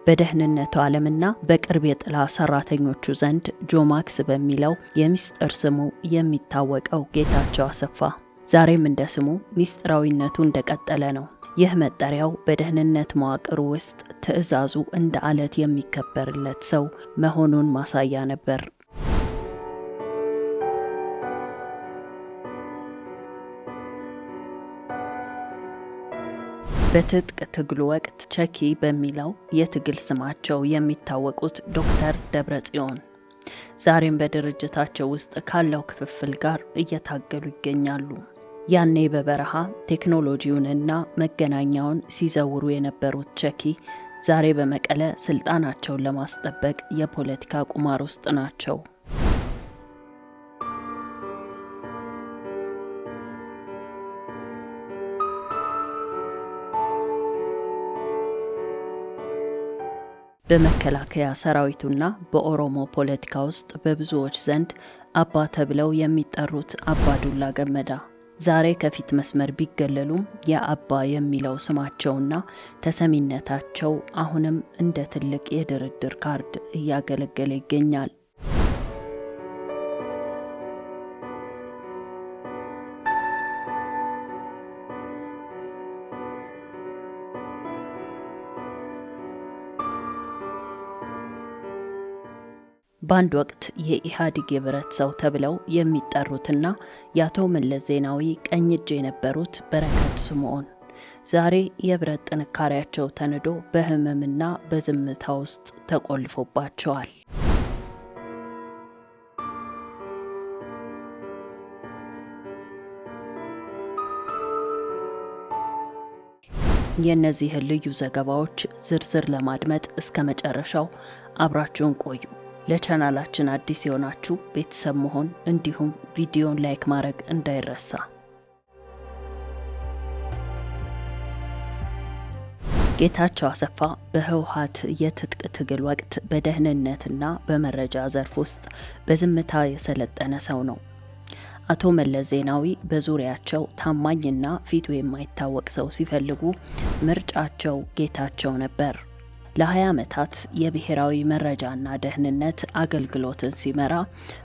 በደህንነቱ ዓለምና በቅርብ የጥላ ሰራተኞቹ ዘንድ ጆማክስ በሚለው የሚስጥር ስሙ የሚታወቀው ጌታቸው አሰፋ ዛሬም እንደ ስሙ ሚስጥራዊነቱ እንደቀጠለ ነው። ይህ መጠሪያው በደህንነት መዋቅር ውስጥ ትዕዛዙ እንደ አለት የሚከበርለት ሰው መሆኑን ማሳያ ነበር። በትጥቅ ትግሉ ወቅት ቸኪ በሚለው የትግል ስማቸው የሚታወቁት ዶክተር ደብረጽዮን ዛሬም በድርጅታቸው ውስጥ ካለው ክፍፍል ጋር እየታገሉ ይገኛሉ። ያኔ በበረሃ ቴክኖሎጂውንና መገናኛውን ሲዘውሩ የነበሩት ቸኪ ዛሬ በመቀለ ስልጣናቸውን ለማስጠበቅ የፖለቲካ ቁማር ውስጥ ናቸው። በመከላከያ ሰራዊቱና በኦሮሞ ፖለቲካ ውስጥ በብዙዎች ዘንድ አባ ተብለው የሚጠሩት አባዱላ ገመዳ ዛሬ ከፊት መስመር ቢገለሉም የአባ የሚለው ስማቸውና ተሰሚነታቸው አሁንም እንደ ትልቅ የድርድር ካርድ እያገለገለ ይገኛል። በአንድ ወቅት የኢህአዴግ የብረት ሰው ተብለው የሚጠሩትና የአቶ መለስ ዜናዊ ቀኝ እጅ የነበሩት በረከት ስምዖን ዛሬ የብረት ጥንካሬያቸው ተንዶ በህመምና በዝምታ ውስጥ ተቆልፎባቸዋል። የእነዚህን ልዩ ዘገባዎች ዝርዝር ለማድመጥ እስከ መጨረሻው አብራችሁን ቆዩ። ለቻናላችን አዲስ የሆናችሁ ቤተሰብ መሆን እንዲሁም ቪዲዮን ላይክ ማድረግ እንዳይረሳ። ጌታቸው አሰፋ በህወሓት የትጥቅ ትግል ወቅት በደህንነትና በመረጃ ዘርፍ ውስጥ በዝምታ የሰለጠነ ሰው ነው። አቶ መለስ ዜናዊ በዙሪያቸው ታማኝና ፊቱ የማይታወቅ ሰው ሲፈልጉ ምርጫቸው ጌታቸው ነበር። ለ20 ዓመታት የብሔራዊ መረጃና ደህንነት አገልግሎትን ሲመራ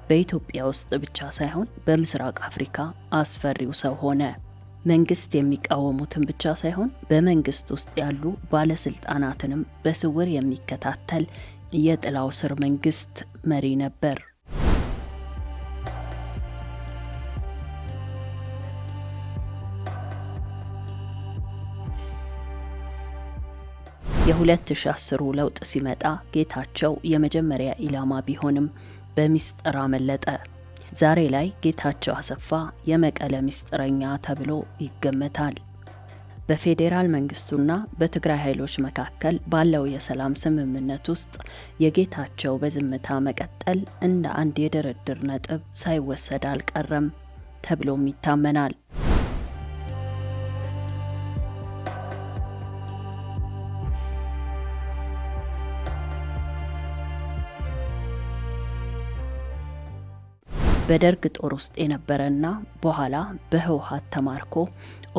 በኢትዮጵያ ውስጥ ብቻ ሳይሆን በምስራቅ አፍሪካ አስፈሪው ሰው ሆነ። መንግስት የሚቃወሙትን ብቻ ሳይሆን በመንግስት ውስጥ ያሉ ባለስልጣናትንም በስውር የሚከታተል የጥላው ስር መንግስት መሪ ነበር። የ2010 ለውጥ ሲመጣ ጌታቸው የመጀመሪያ ኢላማ ቢሆንም በሚስጥር አመለጠ። ዛሬ ላይ ጌታቸው አሰፋ የመቀለ ሚስጥረኛ ተብሎ ይገመታል። በፌዴራል መንግስቱና በትግራይ ኃይሎች መካከል ባለው የሰላም ስምምነት ውስጥ የጌታቸው በዝምታ መቀጠል እንደ አንድ የድርድር ነጥብ ሳይወሰድ አልቀረም ተብሎም ይታመናል። በደርግ ጦር ውስጥ የነበረና በኋላ በህወሓት ተማርኮ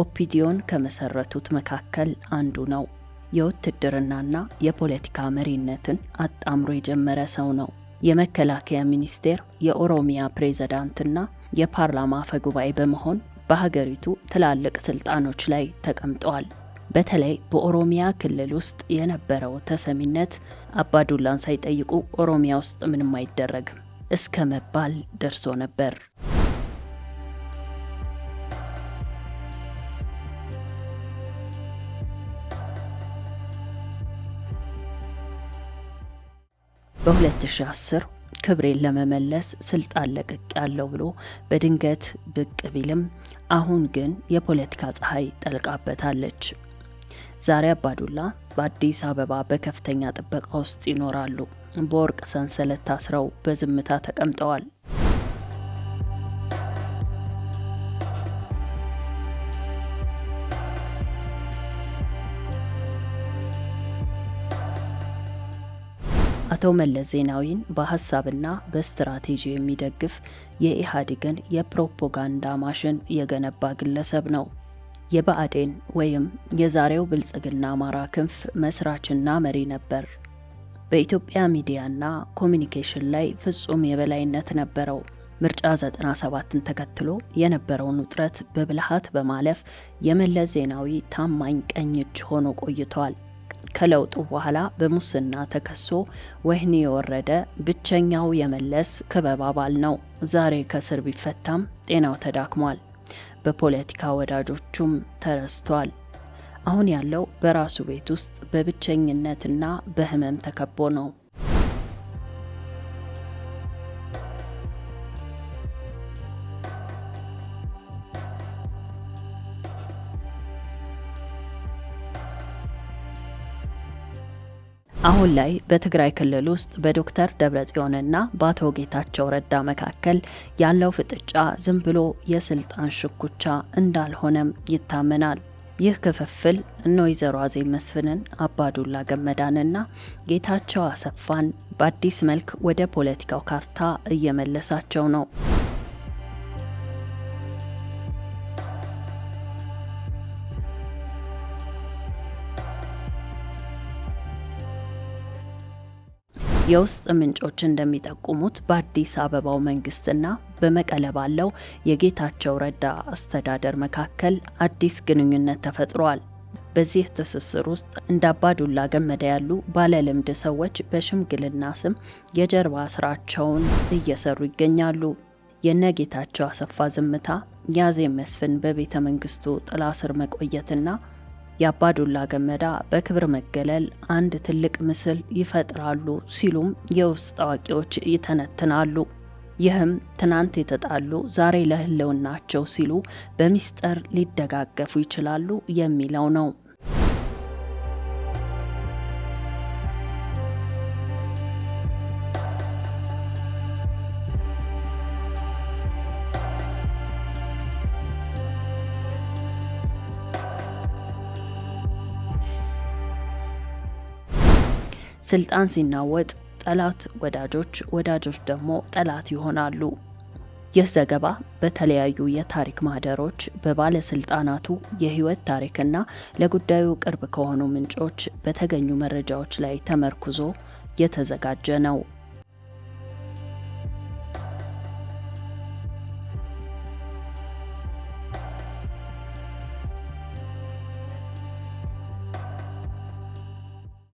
ኦፒዲዮን ከመሰረቱት መካከል አንዱ ነው። የውትድርናና የፖለቲካ መሪነትን አጣምሮ የጀመረ ሰው ነው። የመከላከያ ሚኒስቴር፣ የኦሮሚያ ፕሬዝዳንትና የፓርላማ አፈጉባኤ በመሆን በሀገሪቱ ትላልቅ ስልጣኖች ላይ ተቀምጠዋል። በተለይ በኦሮሚያ ክልል ውስጥ የነበረው ተሰሚነት አባዱላን ሳይጠይቁ ኦሮሚያ ውስጥ ምንም አይደረግም እስከ መባል ደርሶ ነበር። በ2010 ክብሬን ለመመለስ ስልጣን ለቅቅ ያለው ብሎ በድንገት ብቅ ቢልም አሁን ግን የፖለቲካ ፀሐይ ጠልቃበታለች። ዛሬ አባዱላ በአዲስ አበባ በከፍተኛ ጥበቃ ውስጥ ይኖራሉ። በወርቅ ሰንሰለት ታስረው በዝምታ ተቀምጠዋል። አቶ መለስ ዜናዊን በሐሳብና በስትራቴጂ የሚደግፍ የኢህአዴግን የፕሮፓጋንዳ ማሽን የገነባ ግለሰብ ነው። የብአዴን ወይም የዛሬው ብልጽግና አማራ ክንፍ መስራችና መሪ ነበር። በኢትዮጵያ ሚዲያና ኮሚኒኬሽን ላይ ፍጹም የበላይነት ነበረው። ምርጫ 97ን ተከትሎ የነበረውን ውጥረት በብልሃት በማለፍ የመለስ ዜናዊ ታማኝ ቀኝ እጅ ሆኖ ቆይቷል። ከለውጡ በኋላ በሙስና ተከሶ ወህኒ የወረደ ብቸኛው የመለስ ክበብ አባል ነው። ዛሬ ከስር ቢፈታም ጤናው ተዳክሟል። በፖለቲካ ወዳጆቹም ተረስቷል። አሁን ያለው በራሱ ቤት ውስጥ በብቸኝነትና በህመም ተከቦ ነው። አሁን ላይ በትግራይ ክልል ውስጥ በዶክተር ደብረጽዮንና በአቶ ጌታቸው ረዳ መካከል ያለው ፍጥጫ ዝም ብሎ የስልጣን ሽኩቻ እንዳልሆነም ይታመናል። ይህ ክፍፍል እነ ወይዘሮ አዜብ መስፍንን፣ አባዱላ ገመዳንና ጌታቸው አሰፋን በአዲስ መልክ ወደ ፖለቲካው ካርታ እየመለሳቸው ነው። የውስጥ ምንጮች እንደሚጠቁሙት በአዲስ አበባው መንግስትና በመቀለ ባለው የጌታቸው ረዳ አስተዳደር መካከል አዲስ ግንኙነት ተፈጥሯል። በዚህ ትስስር ውስጥ እንደ አባዱላ ገመዳ ያሉ ባለልምድ ሰዎች በሽምግልና ስም የጀርባ ስራቸውን እየሰሩ ይገኛሉ። የነጌታቸው አሰፋ ዝምታ፣ የአዜብ መስፍን በቤተ መንግስቱ ጥላ ስር መቆየትና የአባዱላ ገመዳ በክብር መገለል አንድ ትልቅ ምስል ይፈጥራሉ ሲሉም የውስጥ አዋቂዎች ይተነትናሉ። ይህም ትናንት የተጣሉ ዛሬ ለህልውናቸው ሲሉ በሚስጥር ሊደጋገፉ ይችላሉ የሚለው ነው። ስልጣን ሲናወጥ ጠላት ወዳጆች፣ ወዳጆች ደግሞ ጠላት ይሆናሉ። ይህ ዘገባ በተለያዩ የታሪክ ማህደሮች በባለስልጣናቱ የህይወት ታሪክና ለጉዳዩ ቅርብ ከሆኑ ምንጮች በተገኙ መረጃዎች ላይ ተመርኩዞ የተዘጋጀ ነው።